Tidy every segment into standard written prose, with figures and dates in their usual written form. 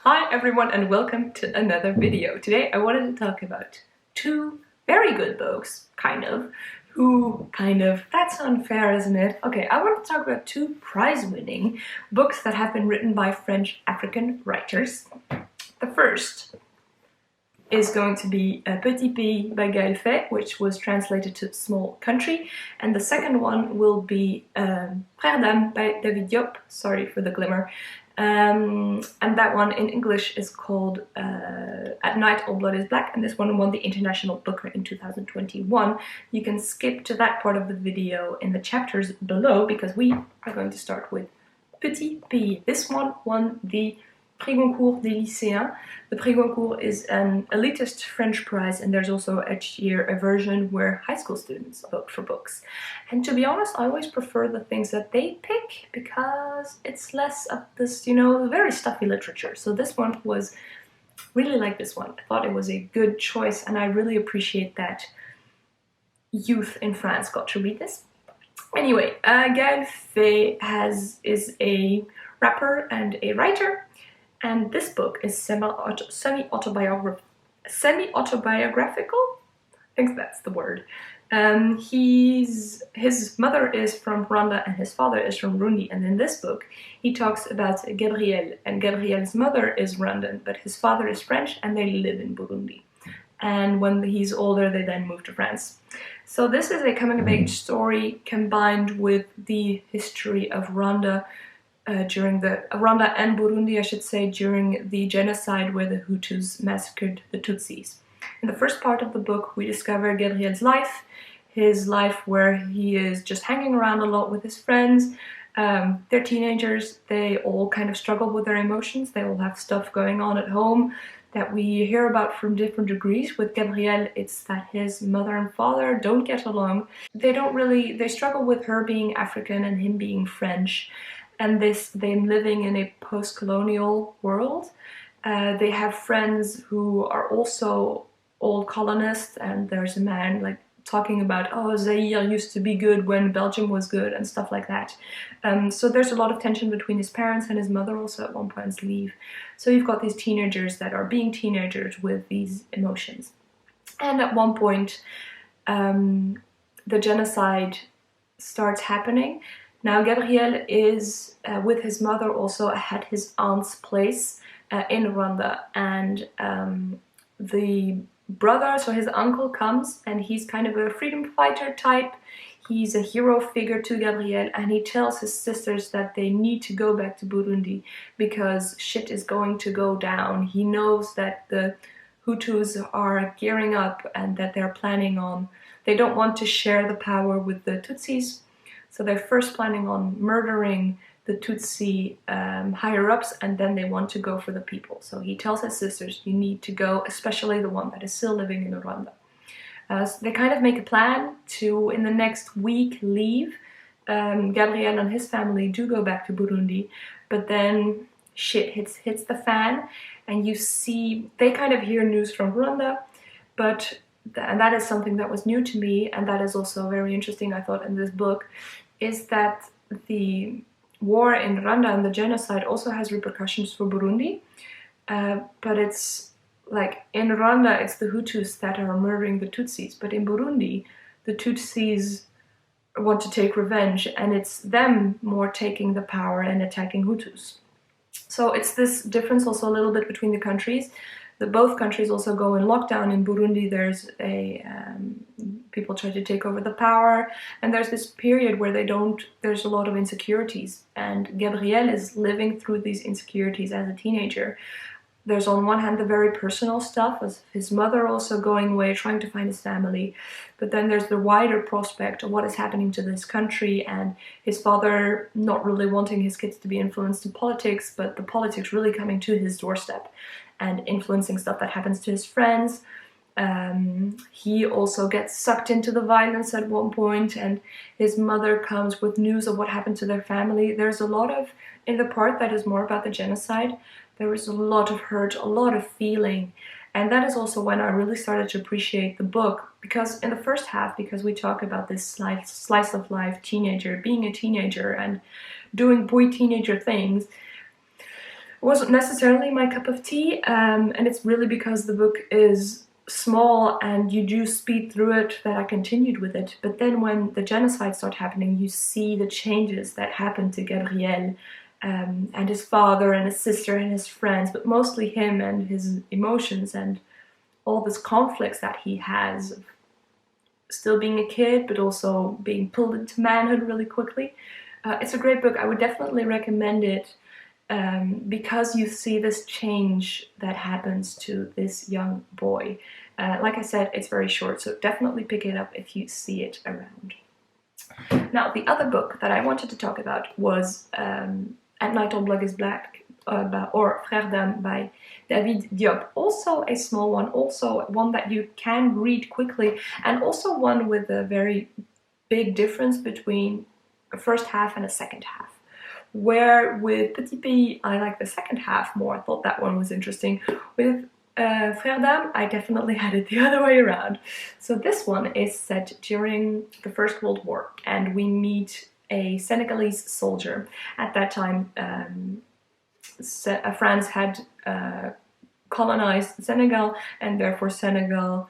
Hi everyone and welcome to another video. Today I wanted to talk about two very good books, that's unfair, isn't it? Okay, I want to talk about two prize-winning books that have been written by French African writers. The first is going to be Petit by Gael, which was translated to Small Country, and the second one will be Frere by David Diop, sorry for the glimmer, and that one in English is called At Night All Blood is Black, and this one won the International Booker in 2021. You can skip to that part of the video in the chapters below because we are going to start with Petit. This one won the Prix Goncourt des Lycéens. The Prix Goncourt is an elitist French prize, and there's also each year a version where high school students vote for books. And to be honest, I always prefer the things that they pick because it's less of this, very stuffy literature. So this one was really like this one. I thought it was a good choice, and I really appreciate that youth in France got to read this. Anyway, Gael is a rapper and a writer. And this book is semi-autobiographical. I think that's the word. His mother is from Rwanda and his father is from Burundi. And in this book, he talks about Gabriel. And Gabriel's mother is Rwandan, but his father is French, and they live in Burundi. And when he's older, they then move to France. So this is a coming-of-age story combined with the history of Rwanda. During the Rwanda and Burundi, I should say, during the genocide where the Hutus massacred the Tutsis. In the first part of the book, we discover Gabriel's life, his life where he is just hanging around a lot with his friends. They're teenagers, they all kind of struggle with their emotions, they all have stuff going on at home that we hear about from different degrees. With Gabriel, it's that his mother and father don't get along. They struggle with her being African and him being French. And them living in a post-colonial world. They have friends who are also old colonists, and there's a man talking about, oh, Zaire used to be good when Belgium was good and stuff like that. So there's a lot of tension between his parents, and his mother also at one point leave. So you've got these teenagers that are being teenagers with these emotions. And at one point, the genocide starts happening. Now Gabriel is with his mother also at his aunt's place in Rwanda, and the brother, so his uncle, comes, and he's kind of a freedom fighter type. He's a hero figure to Gabriel, and he tells his sisters that they need to go back to Burundi because shit is going to go down. He knows that the Hutus are gearing up and that they don't want to share the power with the Tutsis. So they're first planning on murdering the Tutsi higher-ups, and then they want to go for the people. So he tells his sisters, you need to go, especially the one that is still living in Rwanda. So they kind of make a plan to, in the next week, leave. Gabriel and his family do go back to Burundi, but then shit hits the fan, and you see, they kind of hear news from Rwanda, and that is something that was new to me, and that is also very interesting, I thought, in this book, is that the war in Rwanda and the genocide also has repercussions for Burundi, but it's like in Rwanda it's the Hutus that are murdering the Tutsis, but in Burundi the Tutsis want to take revenge, and it's them more taking the power and attacking Hutus. So it's this difference also a little bit between the countries. Both countries also go in lockdown. In Burundi there's people try to take over the power, and there's this period where there's a lot of insecurities, and Gabriel is living through these insecurities as a teenager. There's on one hand the very personal stuff, as his mother also going away, trying to find his family, but then there's the wider prospect of what is happening to this country, and his father not really wanting his kids to be influenced in politics, but the politics really coming to his doorstep and influencing stuff that happens to his friends. He also gets sucked into the violence at one point, and his mother comes with news of what happened to their family. There's a lot of, in the part that is more about the genocide, there is a lot of hurt, a lot of feeling, and that is also when I really started to appreciate the book, because in the first half, because we talk about this slice of life teenager, being a teenager and doing boy teenager things, wasn't necessarily my cup of tea, and it's really because the book is small and you do speed through it that I continued with it. But then when the genocide started happening, you see the changes that happened to Gabriel, and his father and his sister and his friends, but mostly him and his emotions and all this conflicts that he has of still being a kid but also being pulled into manhood really quickly. It's a great book. I would definitely recommend it, because you see this change that happens to this young boy. Like I said, it's very short, so definitely pick it up if you see it around. Now, the other book that I wanted to talk about was At Night All Blood is Black, or Frere by David Diop. Also a small one, also one that you can read quickly, and also one with a very big difference between a first half and a second half. Where with Petit, I like the second half more. I thought that one was interesting. With Frere, I definitely had it the other way around. So this one is set during the First World War, and we meet a Senegalese soldier. At that time, France had colonized Senegal, and therefore Senegal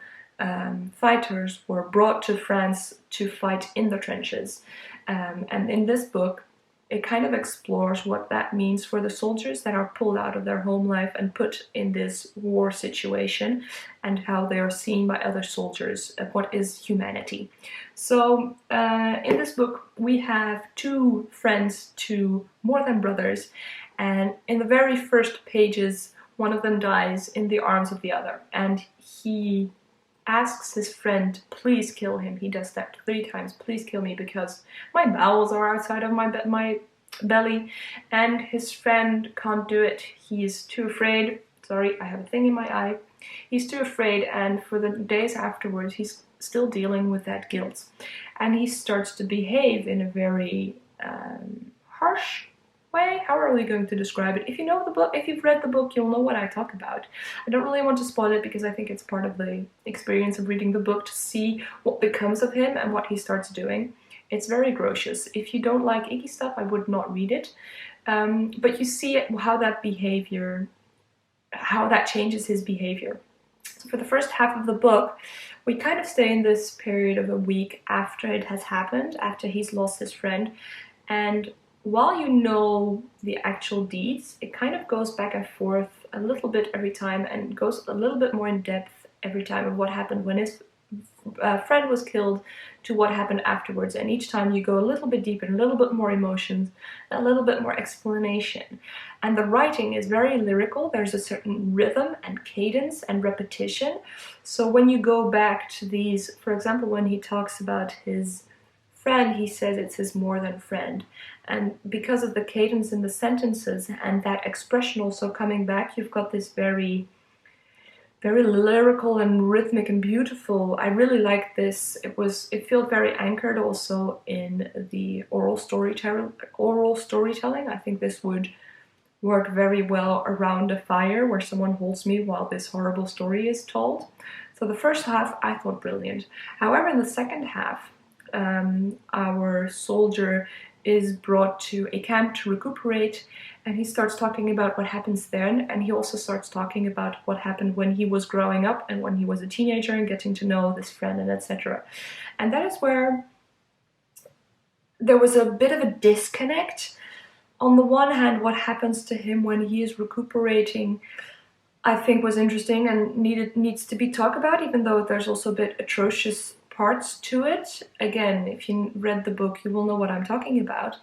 fighters were brought to France to fight in the trenches. And in this book, it kind of explores what that means for the soldiers that are pulled out of their home life and put in this war situation, and how they are seen by other soldiers, what is humanity. So in this book we have two friends, two more than brothers, and in the very first pages one of them dies in the arms of the other, and he asks his friend, please kill him. He does that 3 times. Please kill me because my bowels are outside of my belly. And his friend can't do it. He's too afraid. Sorry, I have a thing in my eye. He's too afraid, and for the days afterwards he's still dealing with that guilt. And he starts to behave in a very harsh way. How are we going to describe it? If you know the book, if you've read the book, you'll know what I talk about. I don't really want to spoil it because I think it's part of the experience of reading the book to see what becomes of him and what he starts doing. It's very atrocious. If you don't like icky stuff, I would not read it. But you see how that behavior, how that changes his behavior. So for the first half of the book, we kind of stay in this period of a week after it has happened, after he's lost his friend, and while you know the actual deeds, it kind of goes back and forth a little bit every time, and goes a little bit more in depth every time of what happened when his friend was killed to what happened afterwards. And each time you go a little bit deeper, a little bit more emotions, a little bit more explanation. And the writing is very lyrical. There's a certain rhythm and cadence and repetition. So when you go back to these, for example, when he talks about his friend, he says it's his more than friend. And because of the cadence in the sentences and that expression also coming back, you've got this very, very lyrical and rhythmic and beautiful. I really like this. It felt very anchored also in the oral storytelling. I think this would work very well around a fire where someone holds me while this horrible story is told. So the first half I thought brilliant. However, in the second half, our soldier is brought to a camp to recuperate, and he starts talking about what happens then, and he also starts talking about what happened when he was growing up and when he was a teenager and getting to know this friend and etc. And that is where there was a bit of a disconnect. On the one hand, what happens to him when he is recuperating I think was interesting and needs to be talked about, even though there's also a bit atrocious parts to it. Again, if you read the book, you will know what I'm talking about.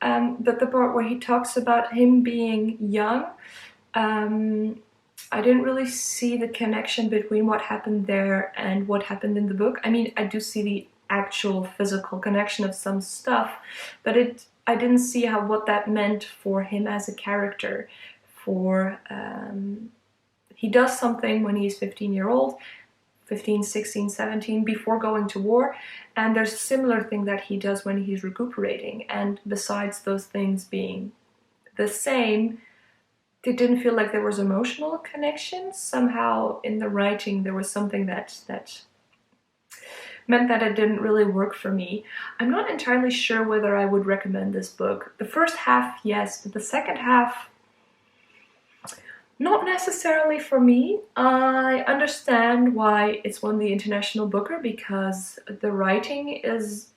But the part where he talks about him being young, I didn't really see the connection between what happened there and what happened in the book. I mean, I do see the actual physical connection of some stuff, but I didn't see what that meant for him as a character. He does something when he's 15, 16, 17, before going to war, and there's a similar thing that he does when he's recuperating, and besides those things being the same, it didn't feel like there was emotional connection. Somehow in the writing there was something that meant that it didn't really work for me. I'm not entirely sure whether I would recommend this book. The first half, yes, but the second half, Not necessarily for me. I understand why it's won the International Booker, because the writing is,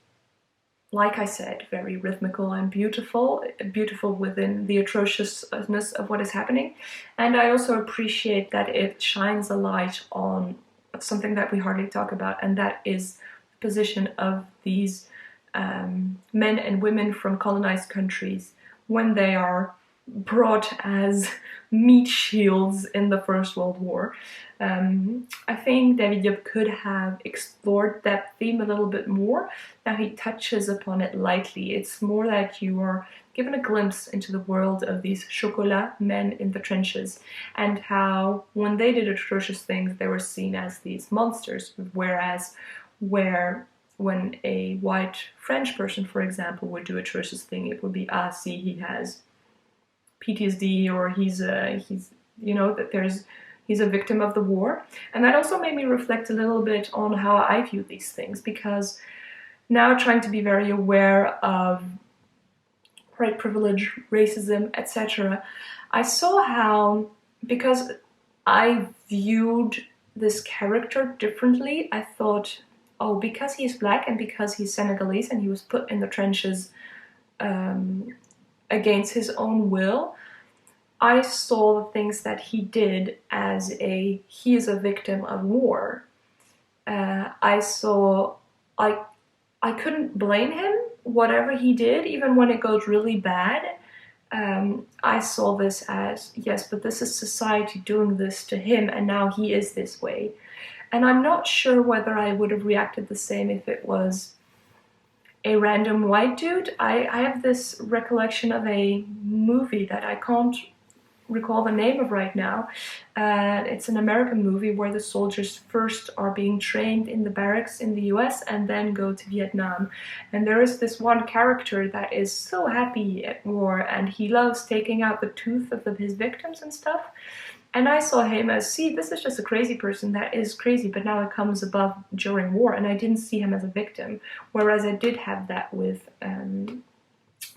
like I said, very rhythmical and beautiful, beautiful within the atrociousness of what is happening. And I also appreciate that it shines a light on something that we hardly talk about, and that is the position of these men and women from colonized countries when they are brought as meat shields in the First World War. I think David Diop could have explored that theme a little bit more. Now he touches upon it lightly. It's more that you are given a glimpse into the world of these chocolat men in the trenches, and how when they did atrocious things they were seen as these monsters, whereas when a white French person, for example, would do a atrocious thing, it would be, ah, see, he has PTSD, or he's you know, that he's a victim of the war. And that also made me reflect a little bit on how I view these things, because now trying to be very aware of white privilege, racism, etc., I saw how, because I viewed this character differently, I thought, oh, because he's black and because he's Senegalese and he was put in the trenches against his own will, I saw the things that he did as he is a victim of war. I couldn't blame him, whatever he did, even when it goes really bad. I saw this as, yes, but this is society doing this to him, and now he is this way. And I'm not sure whether I would have reacted the same if it was a random white dude. I have this recollection of a movie that I can't recall the name of right now. It's an American movie where the soldiers first are being trained in the barracks in the US and then go to Vietnam. And there is this one character that is so happy at war, and he loves taking out the tooth of his victims and stuff. And I saw him as, see, this is just a crazy person that is crazy, but now it comes above during war, and I didn't see him as a victim. Whereas I did have that with,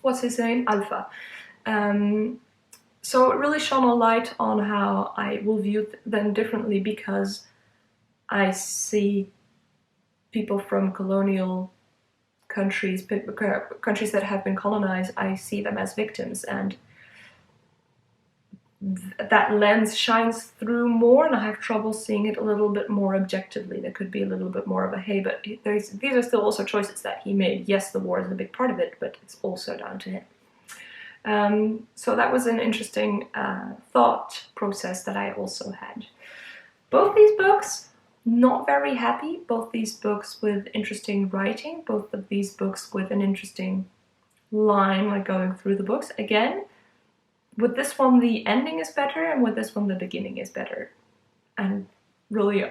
what's his name? Alpha. So it really shone a light on how I will view them differently, because I see people from colonial countries, countries that have been colonized, I see them as victims, and that lens shines through more, and I have trouble seeing it a little bit more objectively. There could be a little bit more of a, hey, but these are still also choices that he made. Yes, the war is a big part of it, but it's also down to him. So that was an interesting thought process that I also had. Both these books, not very happy. Both these books with interesting writing. Both of these books with an interesting line, like going through the books. Again, with this one the ending is better, and with this one the beginning is better. And really,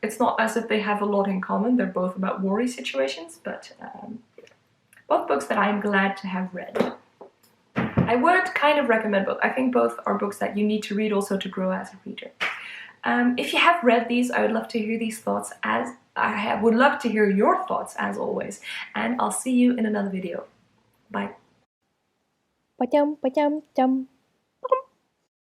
it's not as if they have a lot in common. They're both about war situations, but both books that I'm glad to have read. I would kind of recommend both. I think both are books that you need to read also to grow as a reader. If you have read these, I would love to hear these thoughts, as I would love to hear your thoughts as always. And I'll see you in another video. Bye. Ba-chum, ba-chum, chum.